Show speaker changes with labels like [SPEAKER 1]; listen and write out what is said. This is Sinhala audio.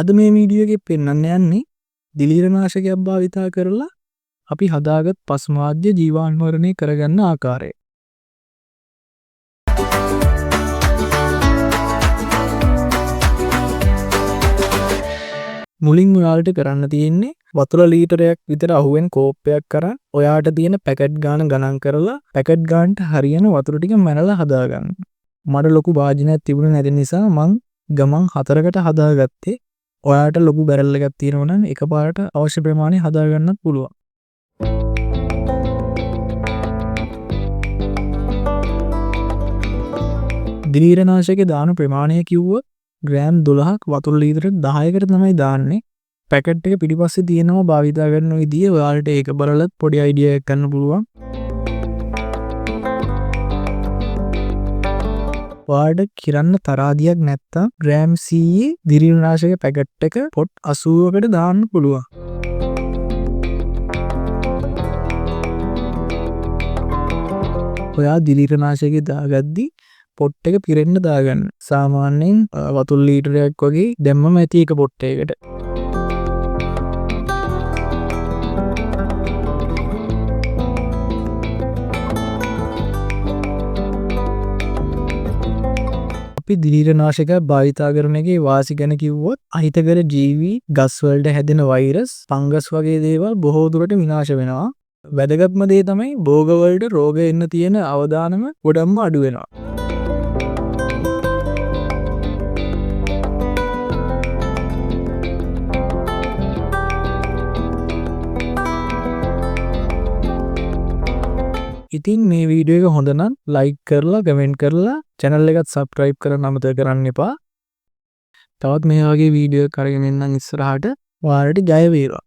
[SPEAKER 1] අද මේ වීඩියෝ එකේ පෙන්වන්න යන්නේ දිලීරනාශකයක් භාවිතා කරලා අපි හදාගත් පස්මාද්‍ය ජීවාණුවරණය කරගන්න ආකාරය. මුලින්ම ඔයාලට කරන්න තියෙන්නේ වතුර ලීටරයක් විතර අහුවෙන කෝප්පයක් කරන් ඔයාට තියෙන පැකට් ගාන ගණන් කරලා පැකට් ගානට හරියන වතුර ටික මැනලා හදාගන්න. මට ලොකු වාජනයක් තිබුණේ නැති නිසා මං ගමන් 4කට හදාගත්තේ. ඔයාට ලොකු බැරල් එකක් තියෙනවා නම් එකපාරට අවශ්‍ය ප්‍රමාණය හදාගන්නත් පුළුවන්. දිලීරනාශකයේ දාන ප්‍රමාණය කිව්වොත් ග්‍රෑම් 12ක් වතුර ලීටර 10කට තමයි දාන්නේ. පැකට් එක පිටිපස්සේ තියෙනවා භාවිතා කරන විදිය. ඔයාලට ඒක බලලත් පොඩි අයිඩියා එකක් ගන්න පුළුවන්. ඔයාලට කිරන්න තරාදියක් නැත්තම් ග්‍රෑම් 100 දිලීරනාශක පැකට් එක පොට් 80කට දාන්න පුළුවන්. ඔයා දිලීරනාශකේ දාගද්දි පොට් එක පිරෙන්න දාගන්න. සාමාන්‍යයෙන් වතුර ලීටරයක් වගේ දැම්මම ඇති එක පොට් එකකට. අපි දිලීරනාශක භාවිතා කරන එකේ වාසි ගැන කිව්වොත් අහිතකර ජීවි, ගස් වලට හැදෙන වෛරස්, ෆංගස් වගේ දේවල් බොහෝ දුරට විනාශ වෙනවා. වැදගත්ම දේ තමයි භෝග වලට රෝග එන්න තියෙන අවදානම ගොඩක්ම අඩු වෙනවා. ඉතින් මේ වීඩියෝ එක හොඳ නම් ලයික් කරලා කමෙන්ට් කරලා channel එකත් subscribe කරන්න අමතක කරන්න එපා. තවත් මේ වගේ වීඩියෝ කරගෙන එන්නම් ඉස්සරහට. ඔයාලට ජය වේවා.